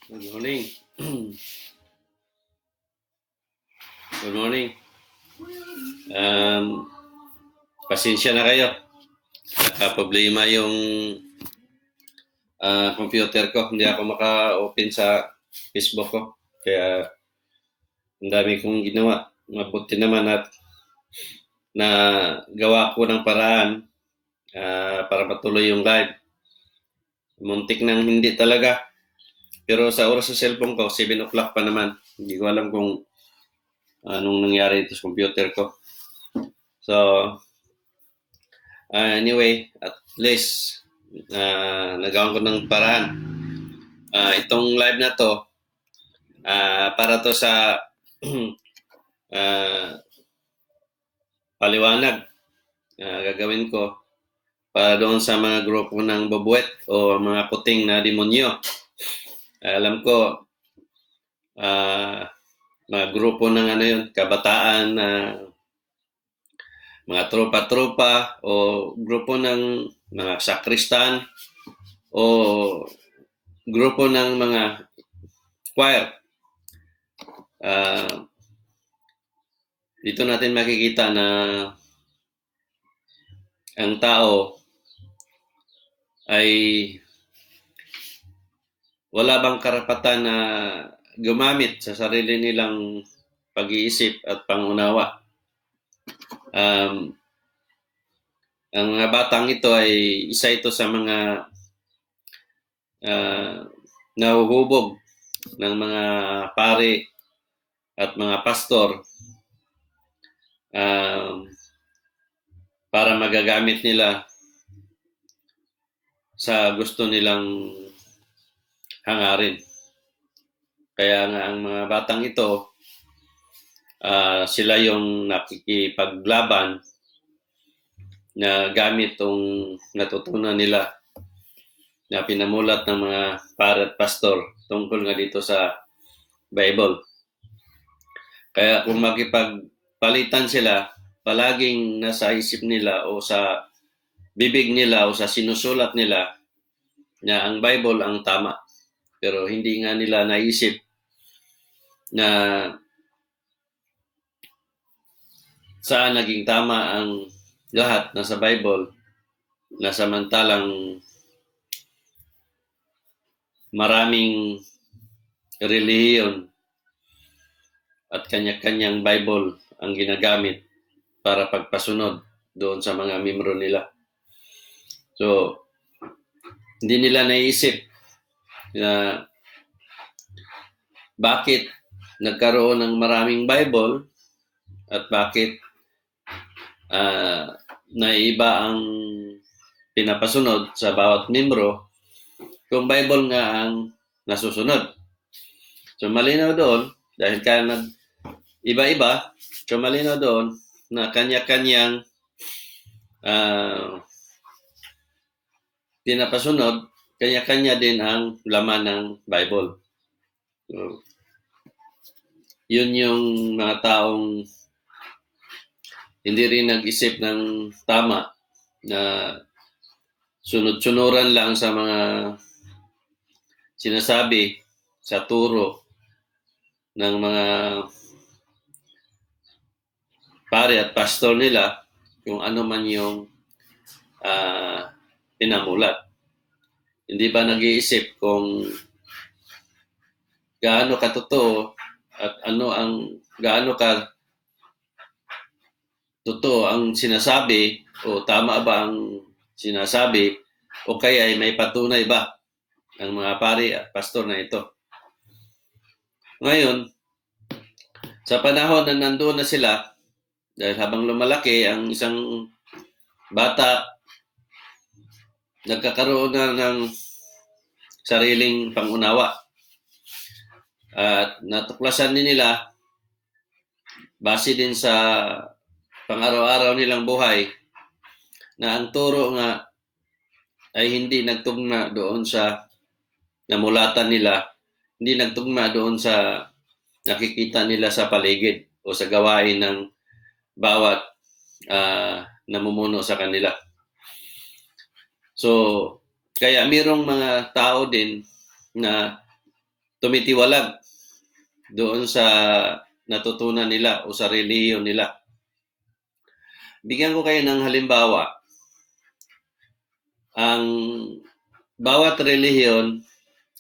Good morning. Good morning. Um, Pasensya na kayo. Nakaproblema yung computer ko. Hindi ako maka-open sa Facebook ko. Kaya ang dami kong ginawa. Mabuti naman at na gawa ko ng paraan para matuloy yung live. Muntik nang hindi talaga. Pero sa oras sa cellphone ko, 7 o'clock pa naman. Hindi ko alam kung anong nangyari ito sa computer ko. So, anyway, at least nagawan ko ng paraan. Itong live na to, para to sa paliwanag gagawin ko para doon sa mga grupo ng babuet o mga puting na demonyo. Alam ko, mga grupo ng kabataan na mga tropa-tropa o grupo ng mga sakristan o grupo ng mga choir. Dito natin makikita na ang tao ay wala bang karapatan na gumamit sa sarili nilang pag-iisip at pangunawa. Ang mga batang ito ay isa ito sa mga nahuhubog ng mga pari at mga pastor para magagamit nila sa gusto nilang hangarin. Kaya nga ang mga batang ito, sila yung nakikipaglaban na gamit itong natutunan nila na pinamulat ng mga pari at pastor tungkol nga dito sa Bible. Kaya kung makipagpalitan sila, palaging nasa isip nila o sa bibig nila o sa sinusulat nila na ang Bible ang tama. Pero hindi nga nila naisip na saan naging tama ang lahat na sa Bible na samantalang maraming relihiyon at kanya-kanyang Bible ang ginagamit para pagpasunod doon sa mga membro nila. So, hindi nila naisip na bakit nagkaroon ng maraming Bible at bakit naiba ang pinapasunod sa bawat membro kung Bible nga ang nasusunod. So malinaw doon, dahil kaya iba-iba, so malinaw doon na kanya-kanyang pinapasunod, kanya-kanya din ang laman ng Bible. So, yun yung mga taong hindi rin nag-isip ng tama na sunod-sunuran lang sa mga sinasabi sa turo ng mga pari at pastor nila kung ano man yung pinamulat. Hindi ba nag-iisip kung gaano katotoo at gaano ka totoo ang sinasabi o tama ba ang sinasabi o kaya ay may patunay ba ang mga pari at pastor na ito. Ngayon, sa panahon na nandoon na sila, dahil habang lumalaki ang isang bata, nagkakaroon na ng sariling pangunawa. At natuklasan din nila, base din sa pang-araw-araw nilang buhay, na ang turo nga ay hindi nagtugma doon sa namulatan nila, hindi nagtugma doon sa nakikita nila sa paligid o sa gawain ng bawat namumuno sa kanila. So, kaya mayroong mga tao din na tumitiwalag doon sa natutunan nila o sa relihiyon nila. Bigyan ko kayo ng halimbawa. Ang bawat relihiyon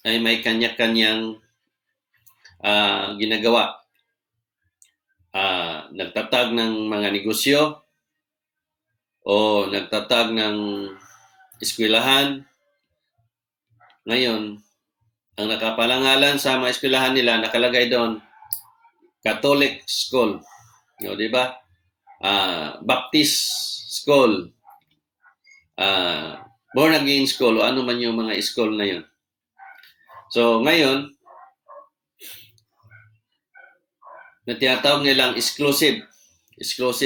ay may kanya-kanyang ginagawa. Nagtatag ng mga negosyo o nagtatag ng eskwelahan. Ngayon, ang nakapalangalan sa mga eskwelahan nila, nakalagay doon, Catholic School. No, di ba? Baptist School. Born Again School o ano man yung mga school na yun. So, ngayon, na tinatawag nilang exclusive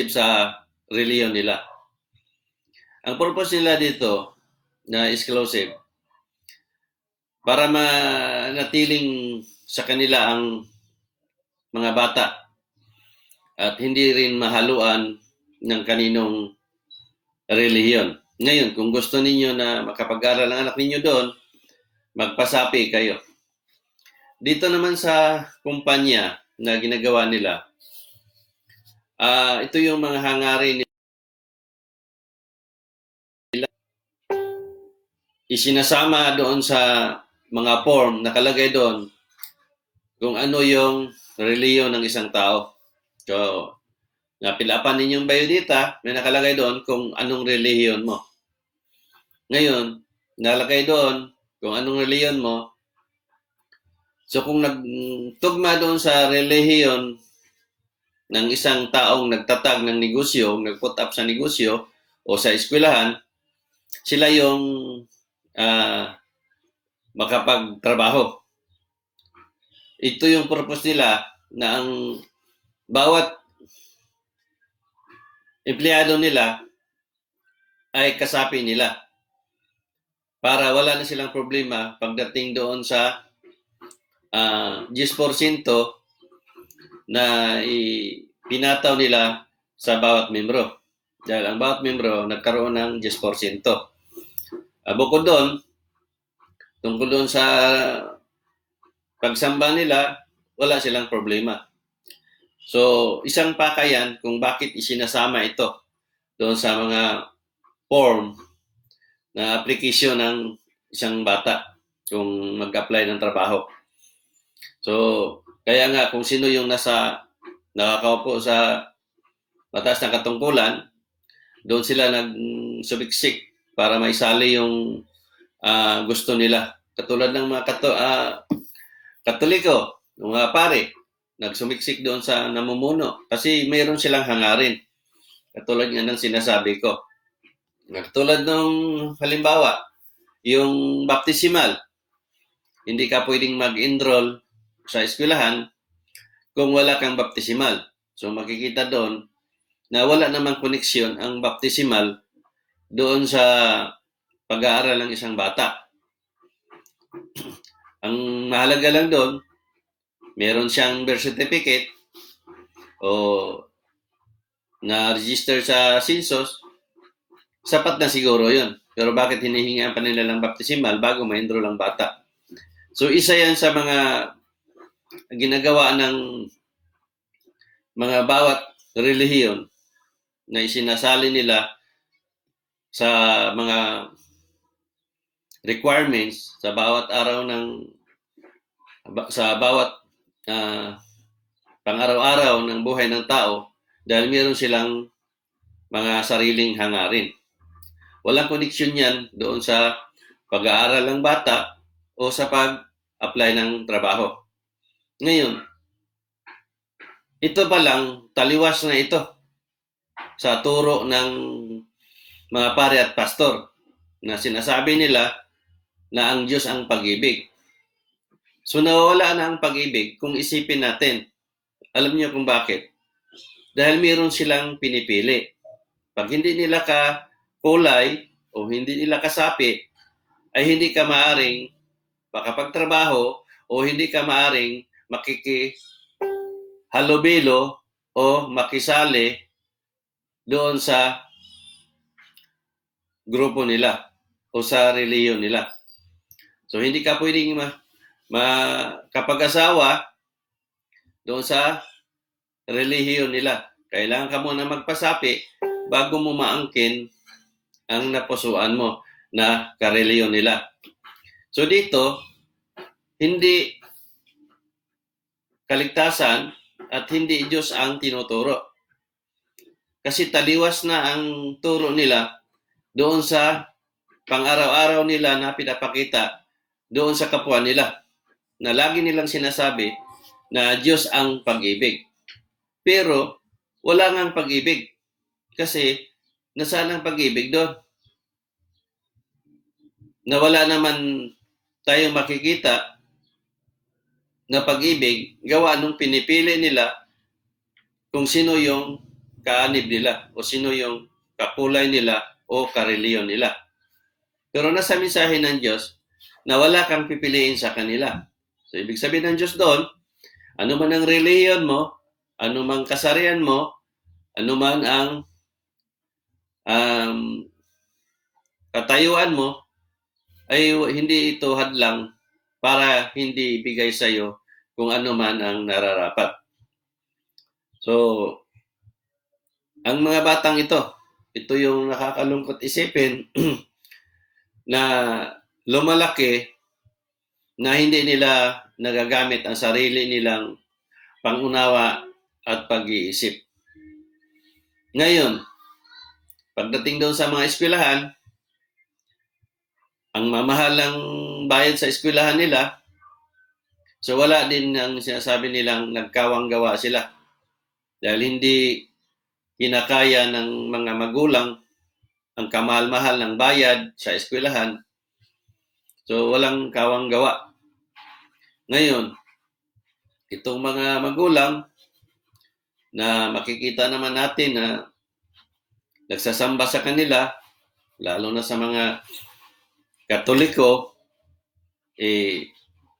sa reliyon nila. Ang purpose nila dito na exclusive, para manatiling sa kanila ang mga bata at hindi rin mahaluan ng kaninong relihiyon. Ngayon, kung gusto ninyo na makapag-aral ang anak ninyo doon, magpasapi kayo. Dito naman sa kumpanya na ginagawa nila, ito yung mga hangarin nila. Isinasama doon sa mga form, nakalagay doon kung ano yung reliyon ng isang tao. So, napilapan ninyong biodata, may nakalagay doon kung anong reliyon mo. Ngayon, nakalagay doon kung anong reliyon mo. So, kung nagtugma doon sa reliyon ng isang taong nagtatag ng negosyo, nag-put up sa negosyo o sa eskwelahan, sila yung makapagtrabaho. Ito yung purpose nila na ang bawat empleyado nila ay kasapi nila para wala na silang problema pagdating doon sa 10% na pinataw nila sa bawat membro. Dahil ang bawat membro nagkaroon ng 10%. Bukod doon, tungkol doon sa pagsamba nila, wala silang problema. So, isang pakayan kung bakit isinasama ito doon sa mga form na application ng isang bata kung mag-apply ng trabaho. So, kaya nga kung sino yung nakakaupo sa mataas na katungkulan, doon sila nagsubiksik para maisali yung gusto nila. Katulad ng mga Katoliko, mga pare, nagsumiksik doon sa namumuno kasi mayroon silang hangarin. Katulad nga ng sinasabi ko. Katulad ng halimbawa, yung baptisimal, hindi ka pwedeng mag-enroll sa eskwelahan kung wala kang baptisimal. So makikita doon na wala namang koneksyon ang baptisimal doon sa pag-aaral ng isang bata. Ang mahalaga lang doon, meron siyang birth certificate o na-register sa census, sapat na siguro yun. Pero bakit hinihingaan pa nila ng baptisimal bago ma-enroll ang bata? So isa yan sa mga ginagawa ng mga bawat relihiyon na isinasali nila sa mga requirements sa bawat araw sa bawat pang-araw-araw ng buhay ng tao dahil meron silang mga sariling hangarin. Walang koneksyon yan doon sa pag-aaral ng bata o sa pag-apply ng trabaho. Ngayon, ito pa lang, taliwas na ito sa turo ng mga pare at pastor na sinasabi nila na ang Diyos ang pag-ibig. So nawawala na ang pag-ibig kung isipin natin. Alam niyo kung bakit? Dahil meron silang pinipili. Pag hindi nila kulay o hindi nila kasapi, ay hindi ka maaring makapagtrabaho o hindi ka maaring makikihalubilo o makisali doon sa grupo nila o sa reliyon nila. So hindi ka pwedeng kapag-asawa doon sa relihiyon nila. Kailangan ka muna magpasapi bago mo maangkin ang napusuan mo na kareliyon nila. So dito, hindi kaligtasan at hindi Diyos ang tinuturo. Kasi taliwas na ang turo nila doon sa pang-araw-araw nila na pinapakita doon sa kapwa nila. Na lagi nilang sinasabi na Diyos ang pag-ibig. Pero wala ngang pag-ibig. Kasi nasaan ang pag-ibig doon? Na wala naman tayong makikita na pag-ibig gawa nung pinipili nila kung sino yung kaanib nila o sino yung kakulay nila o kareliyon nila. Pero nasa mensahe ng Diyos na wala kang pipiliin sa kanila. So, ibig sabihin ng Diyos doon, ano man ang reliyon mo, ano man kasarian mo, ano man ang katayuan mo, ay hindi ito hadlang para hindi ibigay sa iyo kung ano man ang nararapat. So, ang mga batang ito yung nakakalungkot isipin na lumalaki na hindi nila nagagamit ang sarili nilang pangunawa at pag-iisip. Ngayon, pagdating doon sa mga eskwelahan, ang mamahalang bayad sa eskwelahan nila, so wala din ang sinasabi nilang nagkawang gawa sila. Dahil hindi kinakaya ng mga magulang ang kamahal-mahal ng bayad sa eskwelahan. So walang kawang gawa. Ngayon, itong mga magulang na makikita naman natin na nagsasamba sa kanila, lalo na sa mga Katoliko,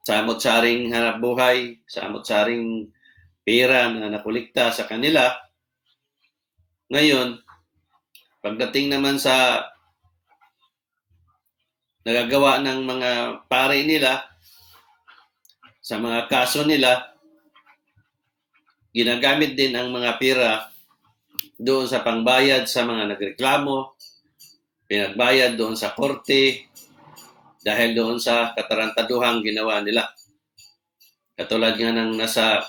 samot-saring hanap buhay, samot-saring pera na nakulikta sa kanila. Ngayon, pagdating naman sa nagagawa ng mga pare nila, sa mga kaso nila, ginagamit din ang mga pera doon sa pangbayad sa mga nagreklamo, pinagbayad doon sa korte, dahil doon sa katarantaduhang ginawa nila. Katulad nga ng nasa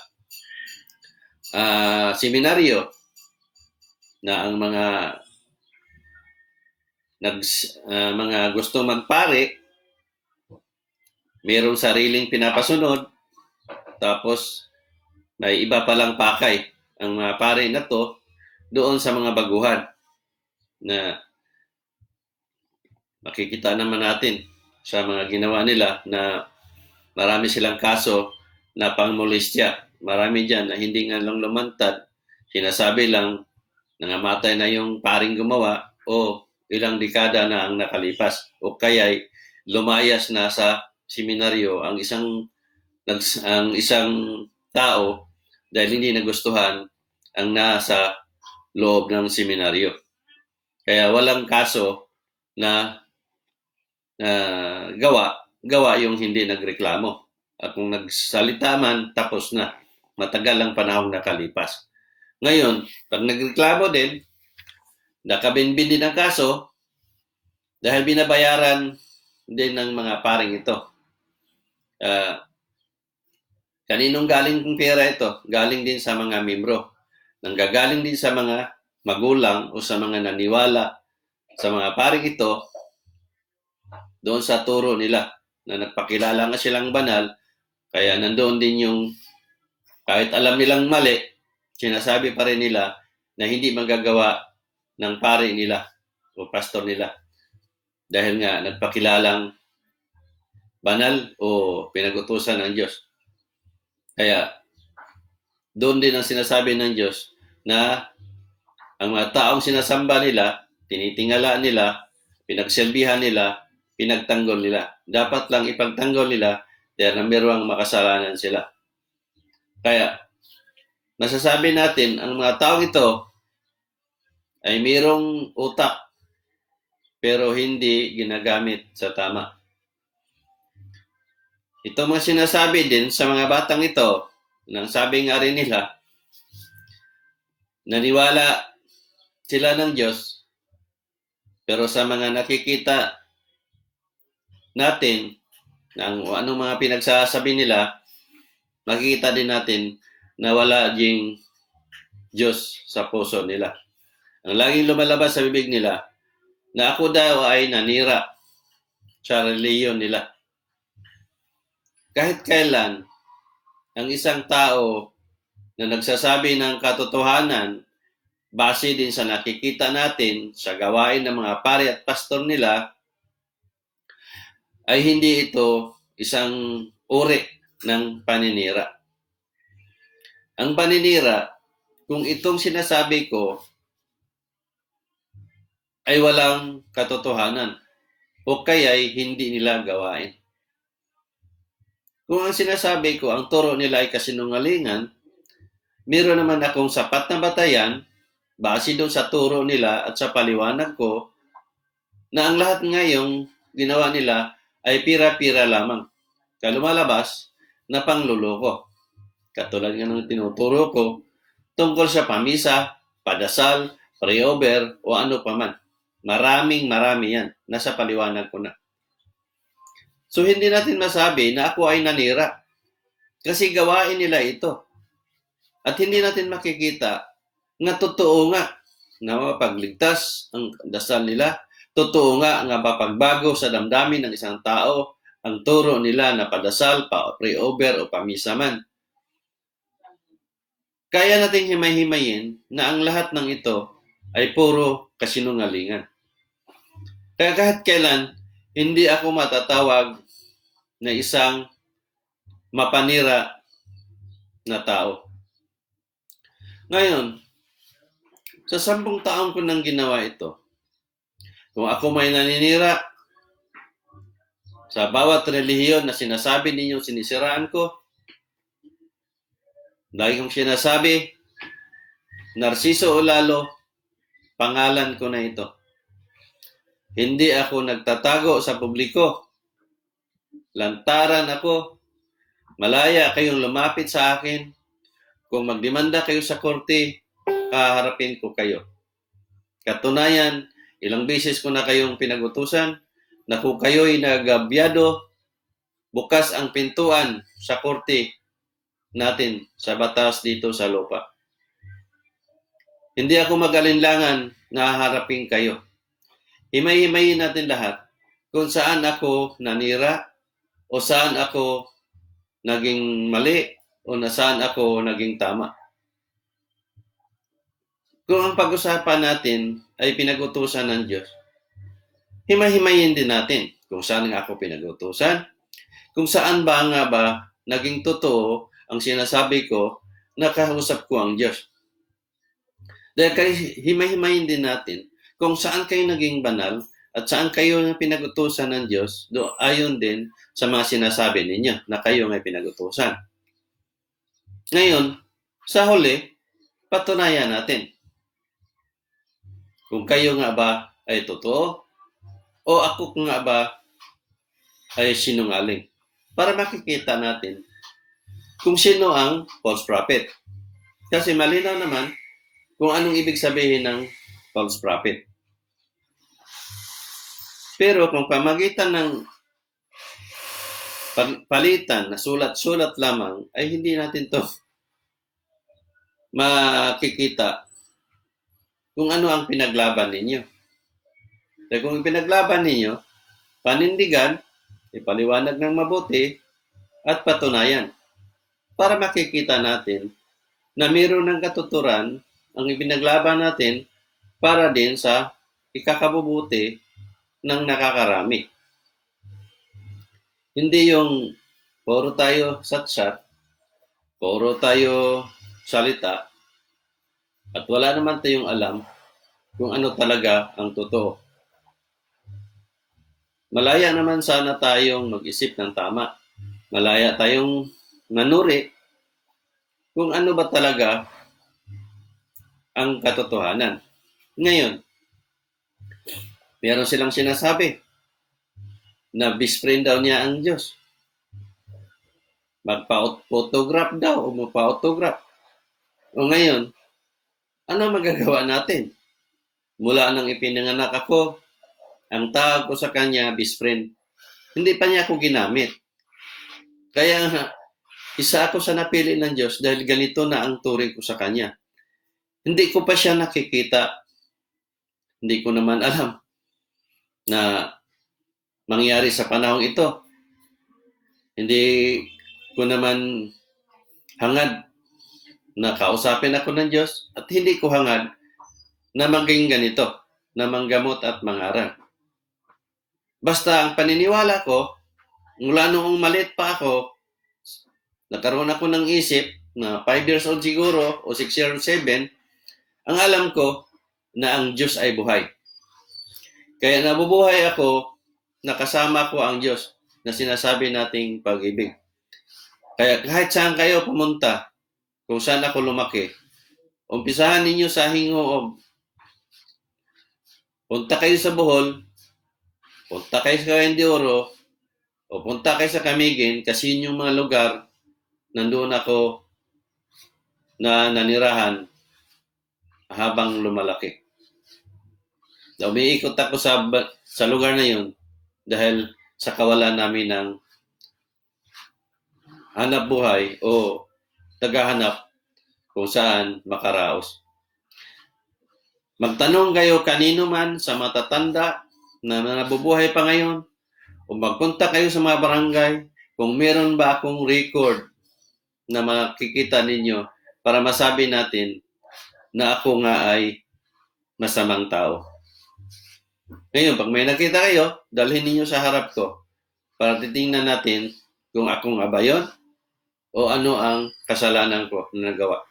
seminaryo na ang mga gusto magpare, mayroong sariling pinapasunod, tapos may iba palang pakay ang mga pare na to doon sa mga baguhan na makikita naman natin sa mga ginawa nila na marami silang kaso na pangmolestya. Marami dyan na hindi nga lang lumantad, sinasabi lang nangamatay na yung paring gumawa o ilang dekada na ang nakalipas o kaya'y lumayas na sa seminaryo ang isang tao dahil hindi nagustuhan ang nasa loob ng seminaryo. Kaya walang kaso na gawa yung hindi nagreklamo. At kung nagsalita man, tapos na. Matagal ang panahong nakalipas. Ngayon, pag nagreklamo din, nakabinbin din ang kaso dahil binabayaran din ng mga paring ito. Kaninong galing kong pera ito? Galing din sa mga membro. Nanggagaling din sa mga magulang o sa mga naniwala sa mga paring ito doon sa turo nila na nagpakilala nga silang banal, kaya nandoon din yung kahit alam nilang mali, sinasabi pa rin nila na hindi magagawa ng pare nila o pastor nila dahil nga nagpakilalang banal o pinag-utusan ng Diyos. Kaya doon din ang sinasabi ng Diyos na ang mga taong sinasamba nila, tinitingala nila, pinagsilbihan nila, pinagtanggol nila. Dapat lang ipagtanggol nila dahil na mayroong makasalanan sila. Kaya, masasabi natin, ang mga taong ito ay mayroong utak pero hindi ginagamit sa tama. Ito mga sinasabi din sa mga batang ito, nang sabi nga rin nila, naniwala sila ng Diyos, pero sa mga nakikita natin, ng anong mga pinagsasabi nila, makikita din natin na wala ding Diyos sa puso nila. Ang laging lumalabas sa bibig nila, na ako daw ay nanira sa reliyon nila. Kahit kailan, ang isang tao na nagsasabi ng katotohanan, base din sa nakikita natin sa gawain ng mga pari at pastor nila, ay hindi ito isang uri ng paninira. Ang paninira, kung itong sinasabi ko ay walang katotohanan o kaya'y hindi nila gawain. Kung ang sinasabi ko, ang turo nila ay kasinungalingan, meron naman akong sapat na batayan, base doon sa turo nila at sa paliwanag ko, na ang lahat ngayong ginawa nila ay pira-pira lamang. Kaya lumalabas na pangluloko. Katulad nga ng tinuturo ko, tungkol sa pamisa, padasal, pray-over, o ano pa man. Marami yan. Nasa paliwanag ko na. So, hindi natin masabi na ako ay nanira. Kasi gawain nila ito. At hindi natin makikita na totoo nga na mapagligtas ang dasal nila. Totoo nga mapagbago sa damdamin ng isang tao ang turo nila na padasal, pray-over o pamisa man. Kaya nating himay-himayin na ang lahat ng ito ay puro kasinungalingan. Kaya kahit kailan, hindi ako matatawag na isang mapanira na tao. Ngayon, sa 10 taon ko nang ginawa ito, kung ako may naninira sa bawat relihiyon na sinasabi ninyo sinisiraan ko, lagi kong sinasabi, Narciso o Lalo, pangalan ko na ito. Hindi ako nagtatago sa publiko. Lantaran ako. Malaya kayong lumapit sa akin. Kung magdemanda kayo sa korte, kaharapin ko kayo. Katunayan, ilang beses ko na kayong pinagutusan na kung kayo'y nagabyado, bukas ang pintuan sa korte natin sa batas dito sa lupa. Hindi ako mag-alinlangan na harapin kayo. Himay-himayin natin lahat kung saan ako nanira o saan ako naging mali o saan ako naging tama. Kung ang pag-usapan natin ay pinag-utusan ng Diyos, himay-himayin din natin kung saan nga ako pinag-utusan, kung saan ba nga ba naging totoo ang sinasabi ko na kausap ko ang Diyos. Dahil himay-himayin din natin kung saan kayo naging banal at saan kayo pinag-utusan ng Diyos, ayon din sa mga sinasabi ninyo na kayo ngay pinag-utusan. Ngayon, sa huli, patunayan natin kung kayo nga ba ay totoo o ako nga ba ay sinungaling. Para makikita natin kung sino ang false prophet. Kasi malinaw naman kung anong ibig sabihin ng false prophet. Pero kung pamagitan ng palitan na sulat-sulat lamang, ay hindi natin to makikita kung ano ang pinaglaban ninyo. Dahil kung pinaglaban ninyo, panindigan, ipaliwanag ng mabuti, at patunayan. Para makikita natin na mayroon ng katuturan ang ipinaglaban natin para din sa ikakabubuti ng nakakarami. Hindi yung puro tayo satsat, puro tayo salita, at wala naman tayong alam kung ano talaga ang totoo. Malaya naman sana tayong mag-isip ng tama. Malaya tayong manuri kung ano ba talaga ang katotohanan. Ngayon, meron silang sinasabi na best friend daw niya ang Diyos. magpa-photograph daw o magpa-autograph. O ngayon, ano magagawa natin? Mula nang ipinanganak ako, ang tawag ko sa kanya, best friend. Hindi pa niya ako ginamit. Kaya isa ako sa napili ng Diyos dahil ganito na ang turing ko sa kanya. Hindi ko pa siya nakikita. Hindi ko naman alam na mangyari sa panahong ito. Hindi ko naman hangad na kausapin ako ng Diyos at hindi ko hangad na maging ganito, na manggamot at mangaral. Basta ang paniniwala ko, mula noong maliit pa ako, nagkaroon ako ng isip na 5 years old siguro o 6 years old, 7, ang alam ko na ang Diyos ay buhay. Kaya nabubuhay ako, nakasama ko ang Diyos na sinasabi nating pag-ibig. Kaya kahit saan kayo pumunta, kung saan ako lumaki, umpisahan ninyo sa Hingoob, punta kayo sa Bohol, punta kayo sa Cainta de Oro, o punta kayo sa Camiguin, kasi yun yung mga lugar, nandoon ako na nanirahan habang lumalaki. Umiikot ako sa lugar na yun dahil sa kawalan namin ng hanap buhay o tagahanap kung saan makaraos. Magtanong kayo kanino man sa matatanda na nabubuhay pa ngayon o magpunta kayo sa mga barangay kung meron ba akong record na makikita ninyo para masabi natin na ako nga ay masamang tao. Ngayon, pag may nakita kayo, dalhin ninyo sa harap ko para titingnan natin kung akong aba yun o ano ang kasalanan ko na nagawa.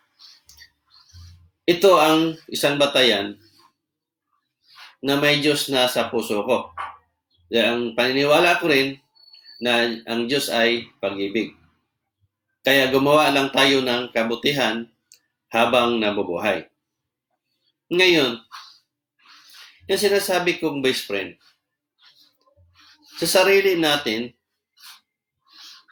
Ito ang isang batayan na may Diyos na sa puso ko. Ang paniniwala ko rin na ang Diyos ay pag-ibig. Kaya gumawa lang tayo ng kabutihan habang nabubuhay. Ngayon, yung sinasabi kong best friend, sa sarili natin,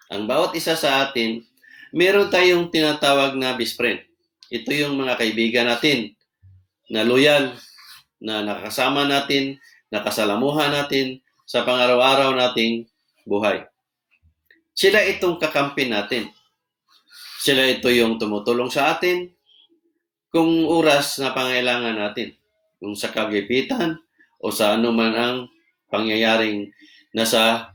ang bawat isa sa atin, meron tayong tinatawag na best friend. Ito yung mga kaibigan natin na loyal, na nakasama natin, nakasalamuhan natin sa pang-araw-araw nating buhay. Sila itong kakampi natin. Sila ito yung tumutulong sa atin kung oras na pangailangan natin. Kung sa kagipitan o sa anuman ang pangyayaring nasa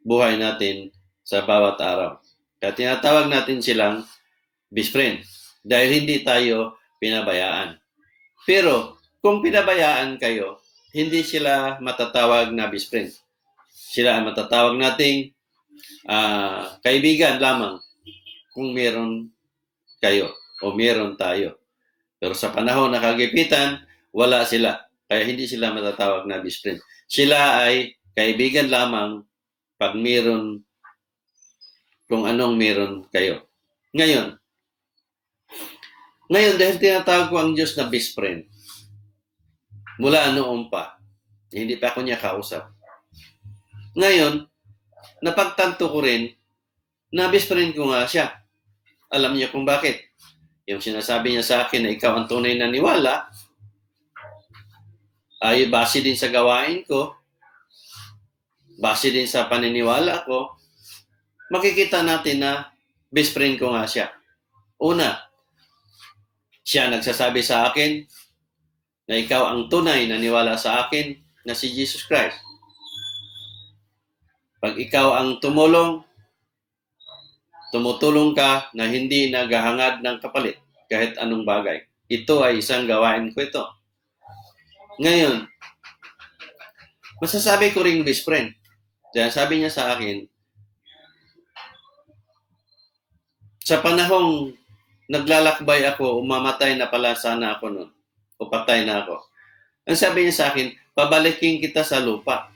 buhay natin sa bawat araw. Kaya tinatawag natin silang best friend dahil hindi tayo pinabayaan. Pero kung pinabayaan kayo, hindi sila matatawag na best friend. Sila ang matatawag nating kaibigan lamang kung meron kayo o meron tayo. Pero sa panahon na kagipitan, wala sila. Kaya hindi sila matatawag na best friend. Sila ay kaibigan lamang pag meron, kung anong meron kayo. Ngayon dahil tinatawag ko ang Diyos na best friend, mula noon pa, hindi pa ako niya kausap. Ngayon, napagtanto ko rin na best friend ko nga siya. Alam niya kung bakit. Yung sinasabi niya sa akin na ikaw ang tunay na niwala, ay base din sa gawain ko, base din sa paniniwala ko, makikita natin na best friend ko nga siya. Una, siya nagsasabi sa akin na ikaw ang tunay na niwala sa akin na si Jesus Christ. Pag ikaw ang tumulong ka na hindi naghahangad ng kapalit kahit anong bagay. Ito ay isang gawain ko ito. Ngayon, masasabi ko ring best friend. Dahil sabi niya sa akin, sa panahong naglalakbay ako, umamatay na pala sana ako noon. O patay na ako. Ang sabi niya sa akin, pabalikin kita sa lupa.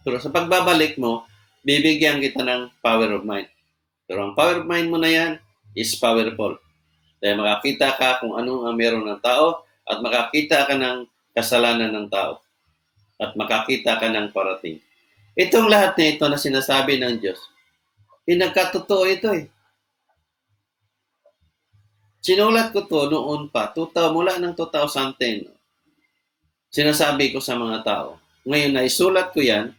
Pero sa pagbabalik mo, bibigyan kita ng power of mind. Pero ang power of mind mo na yan is powerful. Dahil makakita ka kung anong ang meron ng tao at makakita ka ng kasalanan ng tao. At makakita ka ng parating. Itong lahat na ito na sinasabi ng Diyos, nagkatotoo ito eh. Sinulat ko to noon pa, mula ng 2010. Sinasabi ko sa mga tao. Ngayon na isulat ko yan,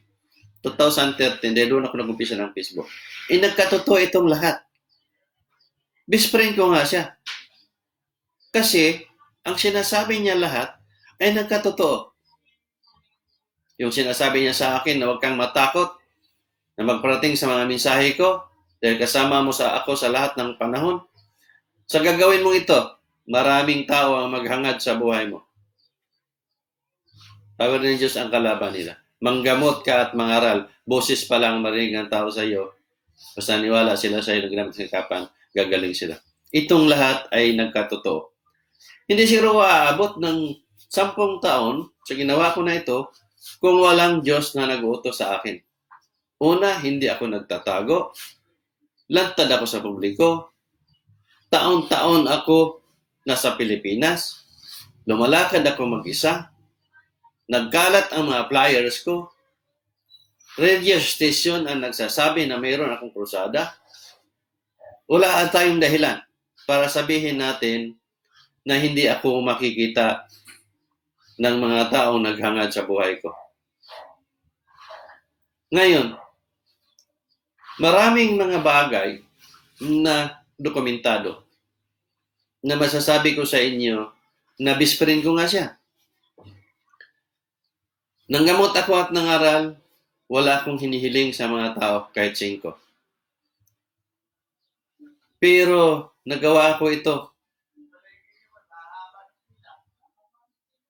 2013, dahil doon ako nag-umpisa ng Facebook. Nagkatotoo itong lahat. Best friend ko nga siya. Kasi, ang sinasabi niya lahat ay nagkatotoo. Yung sinasabi niya sa akin na huwag kang matakot na magparating sa mga mensahe ko dahil kasama mo ako sa lahat ng panahon. Sa gagawin mong ito, maraming tao ang maghangad sa buhay mo. Power ng Diyos ang kalaban nila. Manggamot ka at mangaral. Boses pa lang marinig ng tao sa iyo. Basta niwala sila sa iyo, nagnamit ng kapan, gagaling sila. Itong lahat ay nagkatotoo. Hindi siguro aabot ng 10 taon sa ginawa ko na ito kung walang Diyos na nag-uutos sa akin. Una, hindi ako nagtatago. Lantad ako sa publiko. Taon-taon ako nasa Pilipinas. Lumalakad ako mag-isa. Nagkalat ang mga flyers ko. Radio station ang nagsasabi na mayroon akong krusada. Wala tayong dahilan para sabihin natin na hindi ako makikita ng mga taong naghangad sa buhay ko. Ngayon, maraming mga bagay na dokumentado na masasabi ko sa inyo na best friend ko nga siya. Nanggamot ako at nangaral, wala akong hinihiling sa mga tao kahit 5. Pero nagawa ko ito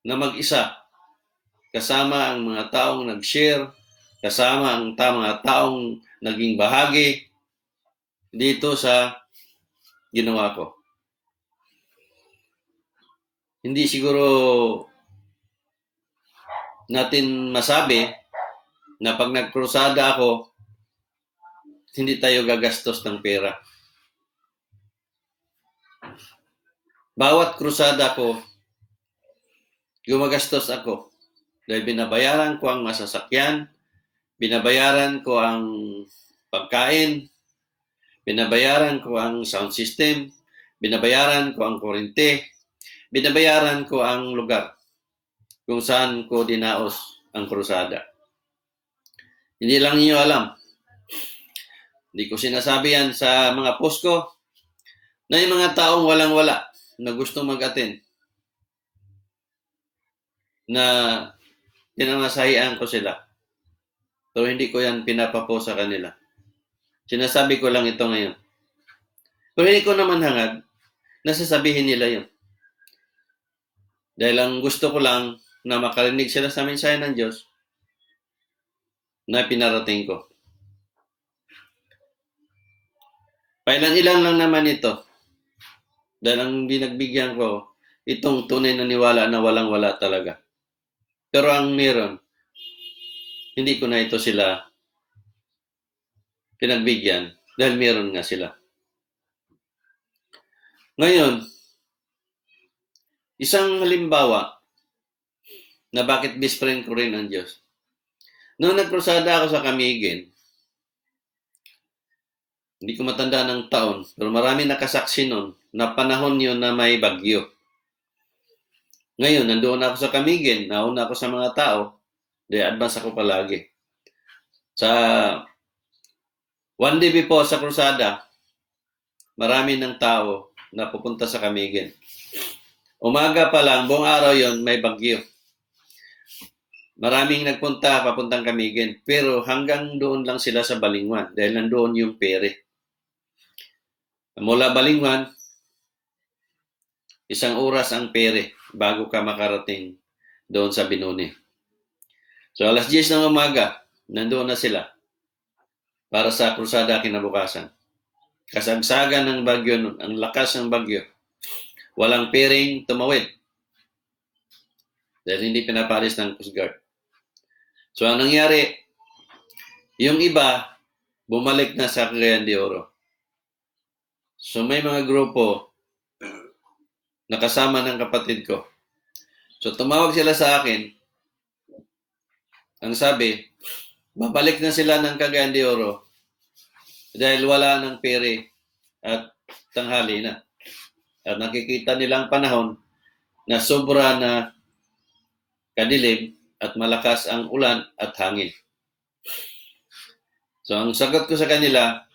na mag-isa kasama ang mga taong nag-share, kasama ang mga taong naging bahagi dito sa ginawa ko. Hindi siguro natin masabi na pag nagkrusada ako, hindi tayo gagastos ng pera. Bawat krusada ko, gumagastos ako. Dahil binabayaran ko ang masasakyan, binabayaran ko ang pagkain, binabayaran ko ang sound system, binabayaran ko ang kuryente, binabayaran ko ang lugar kung saan ko dinaos ang krusada. Hindi lang niyo alam. Hindi ko sinasabi yan sa mga post ko na yung mga taong walang-wala na gusto mag-attend na pinamasahian ko sila. Pero hindi ko yan pinapapo sa kanila. Sinasabi ko lang ito ngayon. Pero hindi ko naman hangad na sasabihin nila yun. Dahil ang gusto ko lang na makarinig sila sa mensahe ng Diyos na pinarating ko. Pailan-ilan lang naman ito. Dahil ang binagbigyan ko, itong tunay na niwala na walang-wala talaga. Pero ang meron, hindi ko na ito sila pinagbigyan dahil meron nga sila. Ngayon, isang halimbawa na bakit best friend ko rin ang Diyos. Noong nagkrusada ako sa Camiguin, hindi ko matanda ng taon, pero marami nakasaksi noon na panahon yun na may bagyo. Ngayon, nandoon ako sa Camiguin, nauna ako sa mga tao, advance ako palagi. Sa one day before sa krusada, marami ng tao na pupunta sa Camiguin. Umaga pa lang, buong araw yon may bagyo. Maraming nagpunta, papuntang Camiguin. Pero hanggang doon lang sila sa Balingwan dahil nandoon yung pere. Mula Balingwan, 1 oras ang pere bago ka makarating doon sa Binuni. So alas 10 ng umaga, nandoon na sila para sa krusada kinabukasan. Kasagsagan ng bagyo nun, ang lakas ng bagyo. Walang pering tumawid dahil hindi pinapalis ng Coast Guard. So, ang nangyari, yung iba, bumalik na sa Cagayan de Oro. So, may mga grupo nakasama ng kapatid ko. So, tumawag sila sa akin. Ang sabi, babalik na sila ng Cagayan de Oro dahil wala ng pere at tanghali na. at nakikita nilang panahon na sobra na kadilim at malakas ang ulan at hangin. So ang sagot ko sa kanila,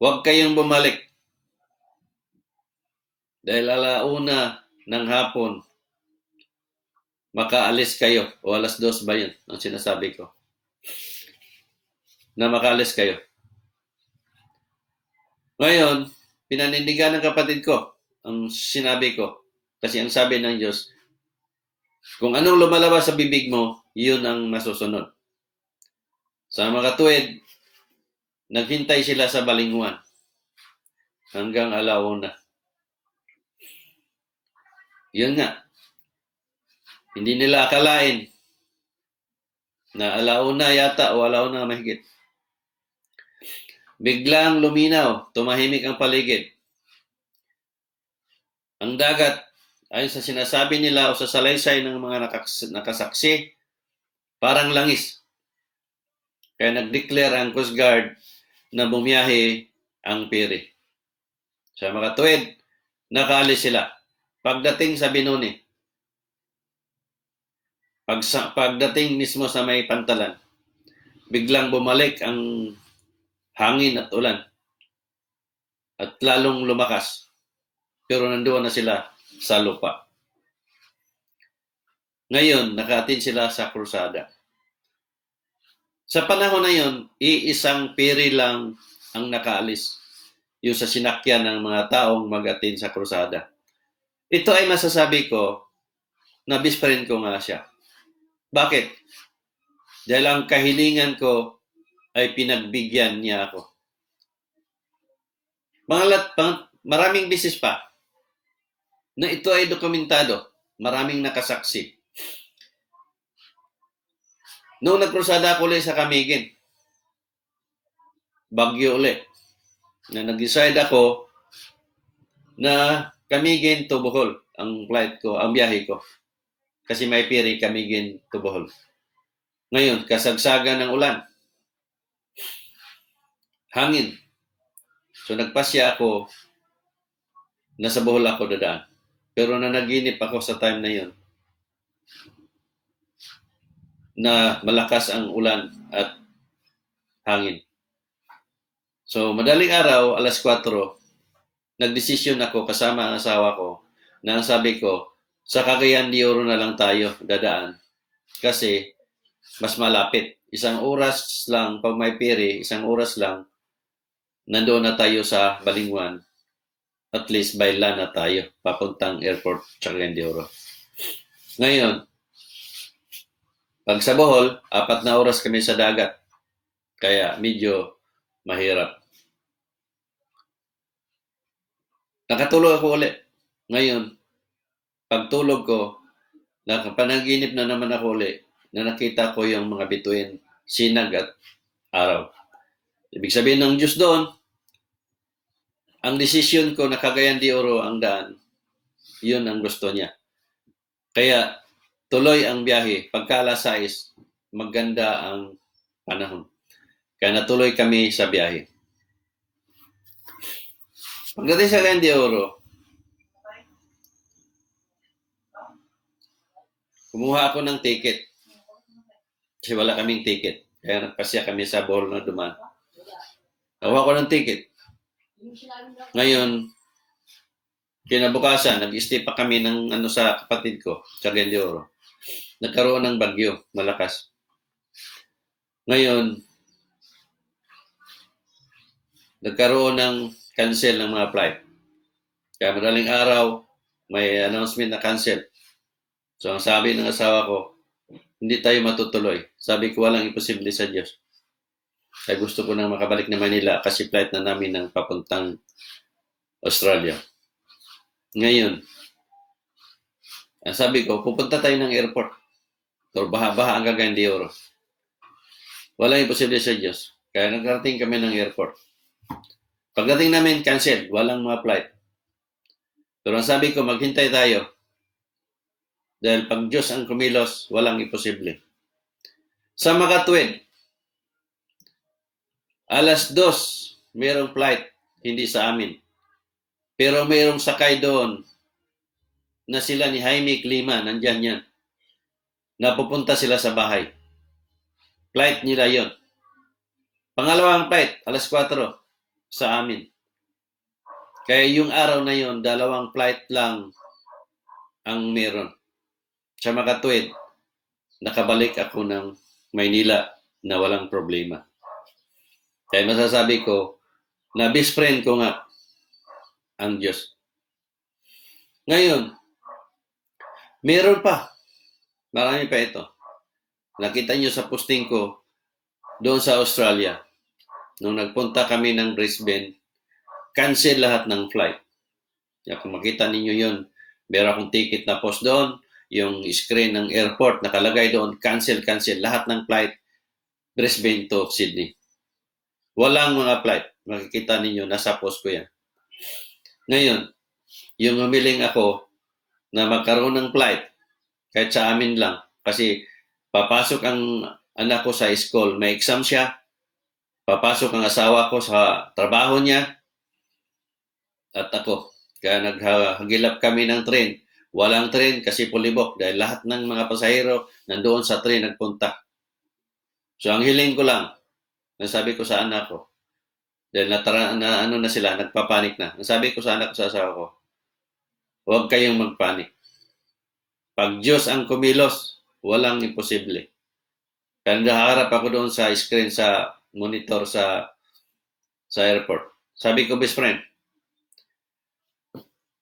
huwag kayong bumalik. Dahil alauna ng hapon, makaalis kayo. O 2:00 ba yun? Ang sinasabi ko. Na makaalis kayo. Ngayon, pinanindigan ng kapatid ko ang sinabi ko. Kasi ang sabi ng Diyos, kung anong lumalabas sa bibig mo, yun ang masusunod. Sa mga katuwid, naghintay sila sa balinguan hanggang alauna. Yun nga. Hindi nila akalain na alauna yata o alauna mahigit. Biglang luminaw, tumahimik ang paligid. Ang dagat, ayon sa sinasabi nila o sa salaysay ng mga nakasaksi, parang langis. Kaya nag-declare ang Coast Guard na bumiyahe ang peri. Sa mga tuwid, nakaalis sila. Pagdating sa Binoni, pagdating mismo sa may pantalan, biglang bumalik ang hangin at ulan at lalong lumakas. Pero nandoon na sila sa lupa. Ngayon, nakaatin sila sa krusada. Sa panahon na yon, iisang peri lang ang nakaalis. Yung sa sinakyan ng mga taong mag-atin sa krusada. Ito ay masasabi ko na best friend ko nga siya. Bakit? Dahil ang kahilingan ko ay pinagbigyan niya ako. Maraming bisis pa na ito ay dokumentado. Maraming nakasaksi. Noong nagkrusada ako ulit sa Camiguin, Baguio ulit, na nag-decide ako na Camiguin to Bohol ang flight ko, ang biyahe ko. Kasi may piri Camiguin to Bohol. Ngayon, kasagsagan ng ulan. Hangin. So nagpasya ako, nasa Bohol ako dadaan. Pero nanaginip ako sa time na yon na malakas ang ulan at hangin. So madaling araw, 4:00, nagdesisyon ako kasama ang asawa ko na ang sabi ko, sa Cagayan de Oro na lang tayo dadaan. Kasi mas malapit. 1 oras lang, pag may peri, 1 oras lang, nandoon na tayo sa Balinguan. At least by land na tayo, papuntang airport, Cagayan de Oro. Ngayon, pag sa Bohol, 4 na oras kami sa dagat. Kaya medyo mahirap. Nakatulog ako ulit. Ngayon, pagtulog ko, nakapanaginip na naman ako ulit na nakita ko yung mga bituin, sinag at araw. Ibig sabihin ng Diyos doon, ang desisyon ko na Cagayan de Oro ang daan, yun ang gusto niya. Kaya tuloy ang biyahe. Pagka 6:00, maganda ang panahon. Kaya natuloy kami sa biyahe. Pagdating sa Cagayan de Oro, kumuha ako ng ticket. Kasi wala kaming ticket. Kaya nagpasya kami sa Bohol na dumaan. Nakuha ko ng ticket. Ngayon, kinabukasan, nag-stay pa kami ng sa kapatid ko, sa Cagayan de Oro. Nagkaroon ng bagyo, malakas. Ngayon, nagkaroon ng cancel ng mga flight. Kaya madaling araw, may announcement na cancel. So, ang sabi ng asawa ko, hindi tayo matutuloy. Sabi ko, walang imposible sa Diyos. Kaya gusto ko nang makabalik na Manila kasi flight na namin ng papuntang Australia. Ngayon, ang sabi ko, pupunta tayo ng airport. So, baha-baha ang Cagayan de Oro. Walang imposible sa Diyos. Kaya nagkarating kami ng airport. Pagdating namin, cancel. Walang mga flight. Pero ang sabi ko, maghintay tayo. Dahil pag Diyos ang kumilos, walang imposible. Sa Makatuwid, 2:00, mayroong flight, hindi sa amin. Pero mayroong sakay doon na sila ni Jaime Clima, nandyan yan. Napupunta sila sa bahay. Flight nila yon. Pangalawang flight, alas 4 sa amin. Kaya yung araw na yon, dalawang flight lang ang meron. Sa makatuwid, nakabalik ako ng Maynila na walang problema. Kaya masasabi ko na best friend ko nga ang Diyos. Ngayon, meron pa. Marami pa ito. Nakita nyo sa posting ko doon sa Australia. Nung nagpunta kami ng Brisbane, cancel lahat ng flight. Kaya kung makita ninyo yun, meron akong ticket na post doon, yung screen ng airport nakalagay doon, cancel. Lahat ng flight, Brisbane to Sydney. Walang mga flight. Makikita ninyo, nasa post ko yan. Ngayon, yung humiling ako na magkaroon ng flight, kahit sa amin lang, kasi papasok ang anak ko sa school, may exam siya, papasok ang asawa ko sa trabaho niya, at ako. Kaya naghagilap kami ng train. Walang train kasi pulibok dahil lahat ng mga pasahero nandoon sa train nagpunta. So ang hiling ko lang, nasabi ko sa anak ko, dahil na sila, nagpapanik na. Nasabi ko sa anak ko, sa asawa ko, huwag kayong magpanik. Pag Diyos ang kumilos, walang imposible. Kaya nakaharap ako doon sa screen, sa monitor sa airport. Sabi ko, best friend,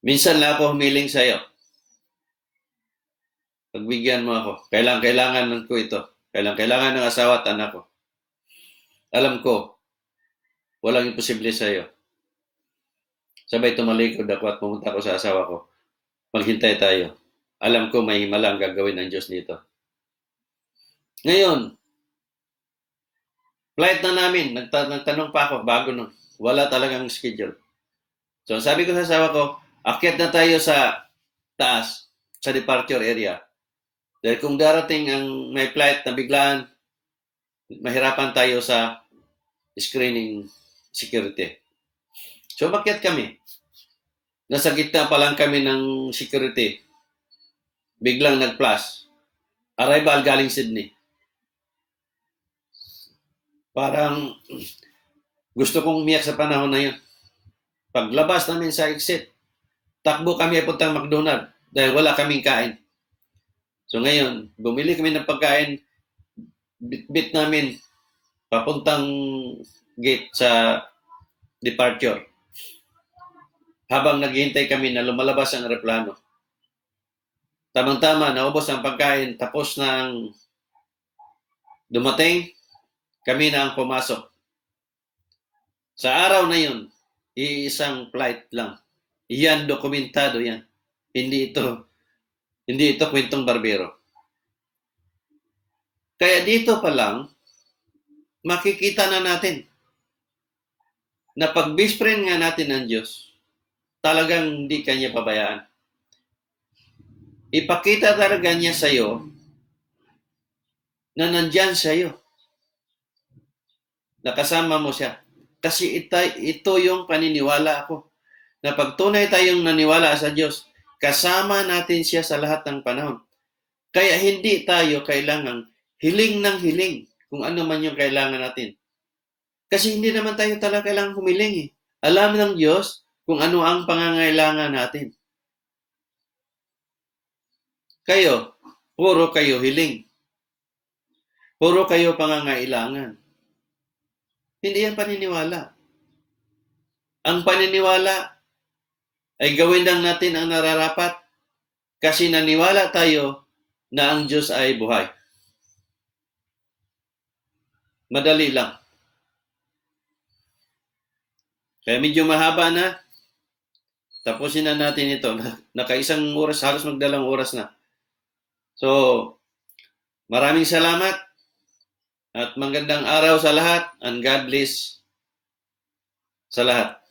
minsan lang ako humiling sa iyo. Pagbigyan mo ako. Kailangan ko ito. Kailangan ng asawa at anak ko. Alam ko, walang imposible sa iyo. Sabay tumalikod ako at pumunta ko sa asawa ko. Maghintay tayo. Alam ko may himalang gagawin ng Diyos dito. Ngayon, flight na namin. Nagtanong pa ako bago nun. Wala talagang schedule. So sabi ko sa asawa ko, akyat na tayo sa taas, sa departure area. Dahil kung darating ang may flight na biglaan, mahirapan tayo sa screening security. So makyat kami. Nasa gitna pa lang kami ng security. Biglang nag-flash. Arrival galing Sydney. Parang gusto kong umiyak sa panahon na yun. Paglabas namin sa exit, takbo kami puntang McDonald's dahil wala kaming kain. So ngayon, bumili kami ng pagkain, bit namin papuntang gate sa departure. Habang naghihintay kami na lumalabas ang aeroplano. Tamang-tama, naubos ang pagkain, tapos nang dumating, kami na ang pumasok. Sa araw na yun, iisang flight lang. Iyan, dokumentado yan. Hindi ito kwentong barbero. Kaya dito pa lang, makikita na natin na pag best friend nga natin ng Diyos, talagang hindi kanya pabayaan. Ipakita talaga niya sa iyo na nandyan sa iyo. Nakasama mo siya. Kasi ito yung paniniwala ako. Na pag tunay tayong naniwala sa Diyos, kasama natin siya sa lahat ng panahon. Kaya hindi tayo kailangang hiling ng hiling kung ano man yung kailangan natin. Kasi hindi naman tayo talaga kailangang humiling. Alam ng Diyos kung ano ang pangangailangan natin. Kayo, puro kayo hiling. Puro kayo pangangailangan. Hindi yan paniniwala. Ang paniniwala ay gawin lang natin ang nararapat kasi naniwala tayo na ang Diyos ay buhay. Madali lang. Kaya medyo mahaba na. Tapusin na natin ito. Nakaisang oras, halos magdalang oras na. So, maraming salamat at magandang araw sa lahat and God bless sa lahat.